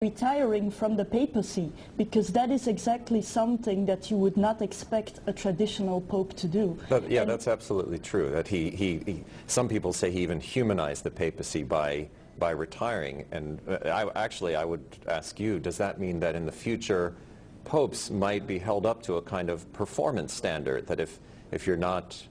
retiring from the papacy, because that is exactly something that you would not expect a traditional pope to do. Yeah, that's absolutely true. That some people say he even humanized the papacy by retiring. And I would ask you, does that mean that in the future popes might be held up to a kind of performance standard, that if you're not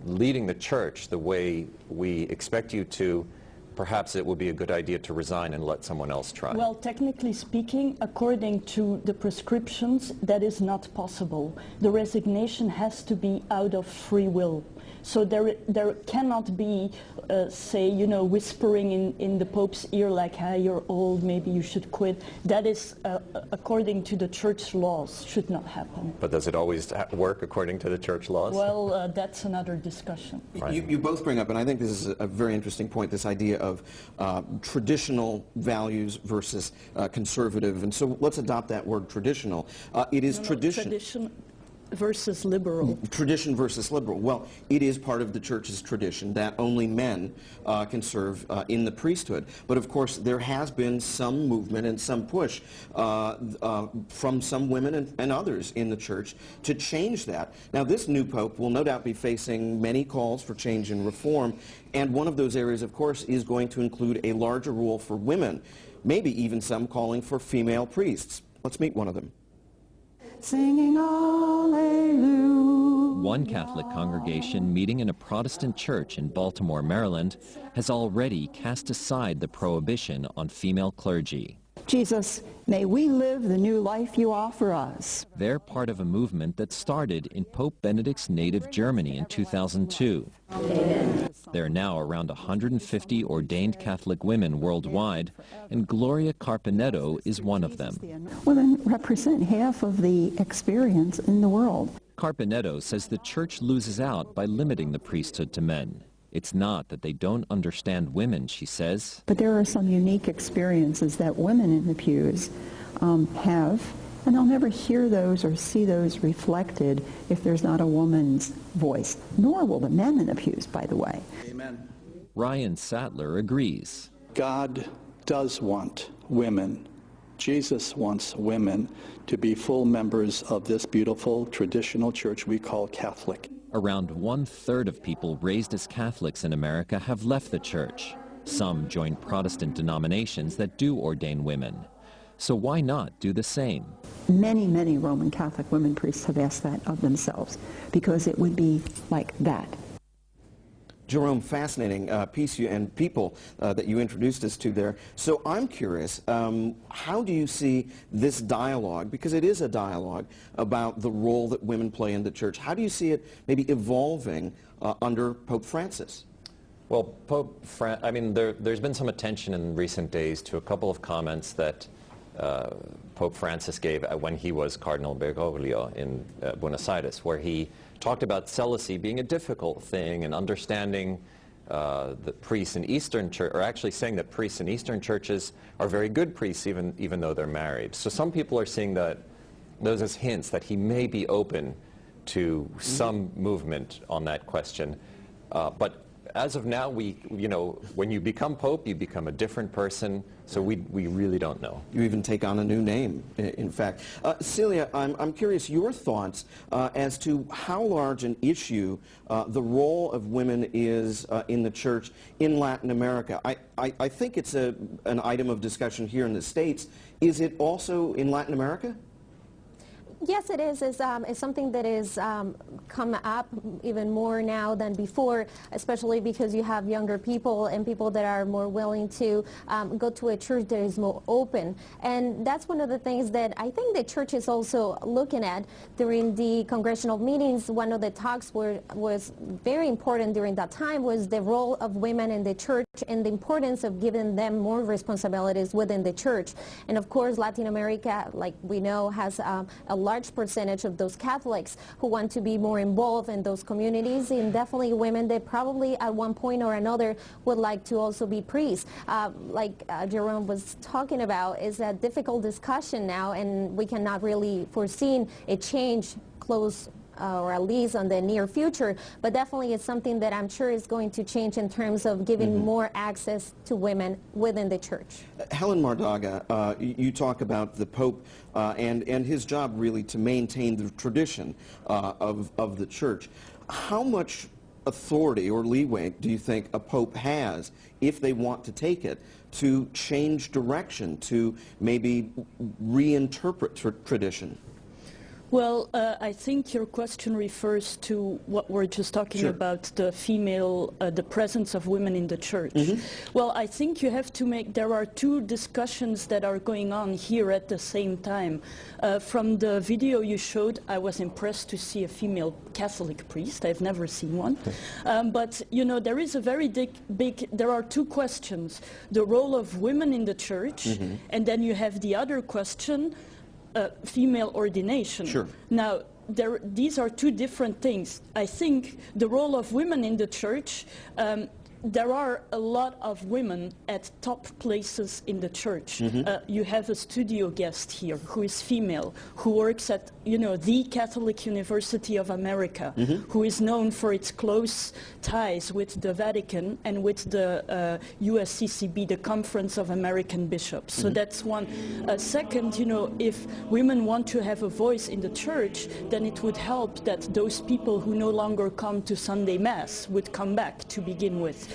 leading the church the way we expect you to, perhaps it would be a good idea to resign and let someone else try? Well, technically speaking, according to the prescriptions, that is not possible. The resignation has to be out of free will. So there cannot be, say, whispering in the Pope's ear like, hey, you're old, maybe you should quit. That is, according to the church laws, should not happen. But does it always work according to the church laws? Well, that's another discussion. Right. You both bring up, and I think this is a very interesting point, this idea of traditional values versus conservative. And so let's adopt that word traditional. It is tradition versus liberal. Tradition versus liberal. Well, it is part of the church's tradition that only men can serve in the priesthood. But of course, there has been some movement and some push from some women and others in the church to change that. Now, this new pope will no doubt be facing many calls for change and reform, and one of those areas, of course, is going to include a larger role for women, maybe even some calling for female priests. Let's meet one of them. Singing hallelujah. One Catholic congregation meeting in a Protestant church in Baltimore, Maryland, has already cast aside the prohibition on female clergy. Jesus, may we live the new life you offer us. They're part of a movement that started in Pope Benedict's native Germany in 2002. There are now around 150 ordained Catholic women worldwide, and Gloria Carpenetto is one of them. Women represent half of the experience in the world. Carpenetto says the church loses out by limiting the priesthood to men. It's not that they don't understand women, she says. But there are some unique experiences that women in the pews have, and they'll never hear those or see those reflected if there's not a woman's voice. Nor will the men in the pews, by the way. Amen. Ryan Sattler agrees. God does want women. Jesus wants women to be full members of this beautiful traditional church we call Catholic. Around 1/3 of people raised as Catholics in America have left the church. Some join Protestant denominations that do ordain women. So why not do the same? Many, many Roman Catholic women priests have asked that of themselves, because it would be like that. Jerome, fascinating piece and people that you introduced us to there. So I'm curious, how do you see this dialogue, because it is a dialogue about the role that women play in the church, how do you see it maybe evolving under Pope Francis? Well, there's been some attention in recent days to a couple of comments that Pope Francis gave when he was Cardinal Bergoglio in Buenos Aires, where he talked about celibacy being a difficult thing and understanding the priests in Eastern Church, or actually saying that priests in Eastern churches are very good priests even though they're married. So some people are seeing those as hints that he may be open to some movement on that question. But as of now, when you become Pope, you become a different person, so we really don't know. You even take on a new name, in fact. Celia, I'm curious your thoughts as to how large an issue the role of women is in the church in Latin America. I think it's an item of discussion here in the States. Is it also in Latin America? Yes, it is. It's something that is come up even more now than before, especially because you have younger people and people that are more willing to go to a church that is more open. And that's one of the things that I think the church is also looking at during the congressional meetings. One of the talks was very important during that time was the role of women in the church and the importance of giving them more responsibilities within the church. And of course, Latin America, like we know, has a large percentage of those Catholics who want to be more involved in those communities, and definitely women that probably at one point or another would like to also be priests. Like Jerome was talking about, is a difficult discussion now, and we cannot really foresee a change close or at least on the near future, but definitely it's something that I'm sure is going to change in terms of giving more access to women within the church. Helen Mardaga, you talk about the Pope and his job really to maintain the tradition of the church. How much authority or leeway do you think a Pope has, if they want to take it, to change direction, to maybe reinterpret tradition? Well, I think your question refers to what we're just talking about, the female, the presence of women in the church. Well, I think you have to make, there are two discussions that are going on here at the same time. From the video you showed, I was impressed to see a female Catholic priest. I've never seen one. But, you know, there is a very big, there are two questions. The role of women in the church, and then you have the other question, female ordination. Now, these are two different things. I think the role of women in the church, there are a lot of women at top places in the church. You have a studio guest here who is female, who works at, you know, the Catholic University of America, who is known for its close ties with the Vatican and with the USCCB, the Conference of American Bishops. So that's one. Second, you know, if women want to have a voice in the church, then it would help that those people who no longer come to Sunday Mass would come back to begin with.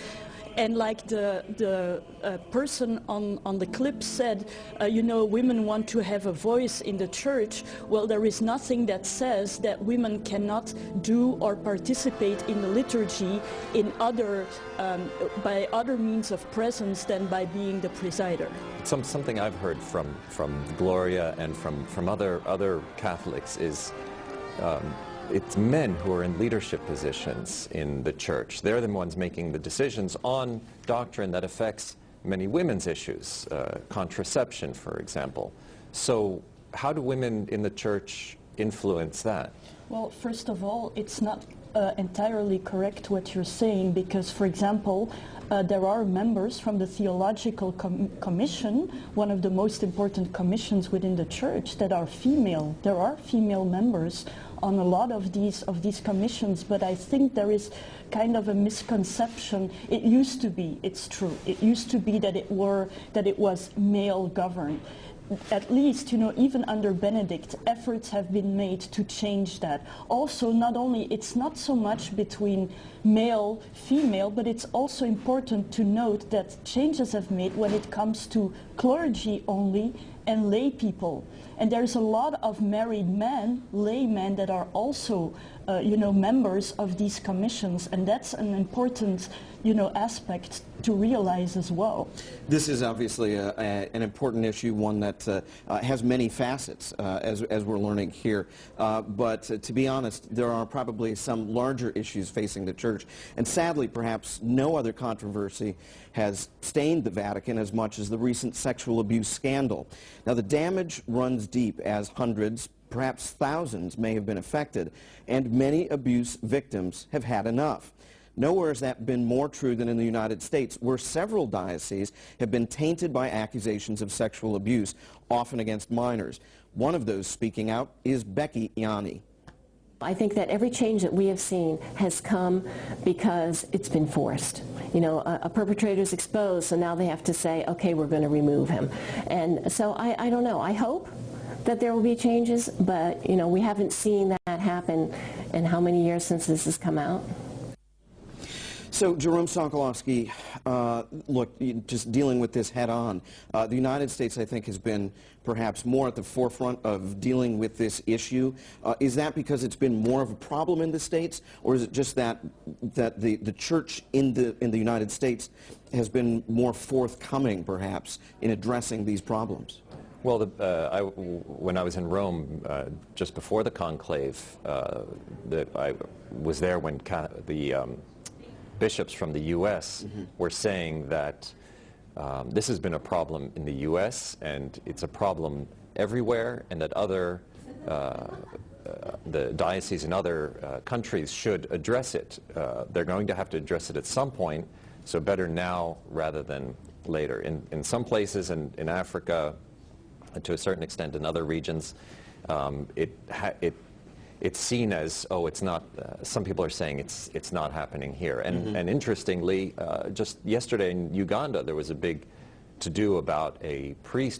And like the person on the clip said, you know, women want to have a voice in the church. Well, there is nothing that says that women cannot do or participate in the liturgy in other, by other means of presence than by being the presider. Something I've heard from Gloria and from other Catholics is it's men who are in leadership positions in the church. They're the ones making the decisions on doctrine that affects many women's issues, contraception, for example. So how do women in the church influence that? Well, first of all, it's not entirely correct what you're saying, because, for example, there are members from the Theological Commission, one of the most important commissions within the church, that are female. There are female members on a lot of these commissions, but I think there is kind of a misconception. It used to be, it's true, it used to be that it was male governed. At least, you know, even under Benedict, efforts have been made to change that. Also, not only, it's not so much between male, female, but it's also important to note that changes have made when it comes to clergy only and lay people. And there's a lot of married men, laymen, that are also, you know, members of these commissions, and that's an important, you know, aspect to realize as well. This is obviously an important issue, one that has many facets, as we're learning here. But to be honest, there are probably some larger issues facing the church, and sadly, perhaps no other controversy has stained the Vatican as much as the recent sexual abuse scandal. Now, the damage runs deep, as hundreds, perhaps thousands, may have been affected, and many abuse victims have had enough. Nowhere has that been more true than in the United States, where several dioceses have been tainted by accusations of sexual abuse, often against minors. One of those speaking out is Becky Yanni. I think that every change that we have seen has come because it's been forced. You know, a perpetrator is exposed, so now they have to say, okay, we're going to remove him. And so I don't know. I hope that there will be changes, but, you know, we haven't seen that happen in how many years since this has come out. So, Jerome Sokolowski, look, just dealing with this head on, the United States, I think, has been perhaps more at the forefront of dealing with this issue. Is that because it's been more of a problem in the States, or is it just that the church in the United States has been more forthcoming, perhaps, in addressing these problems? Well, when I was in Rome just before the conclave, I was there when the bishops from the U.S. were saying that this has been a problem in the U.S. and it's a problem everywhere, and that the dioceses in other countries should address it. They're going to have to address it at some point, so better now rather than later. In some places in Africa, to a certain extent in other regions, it's seen as, oh, it's not, some people are saying it's not happening here. And interestingly, just yesterday in Uganda, there was a big to-do about a priest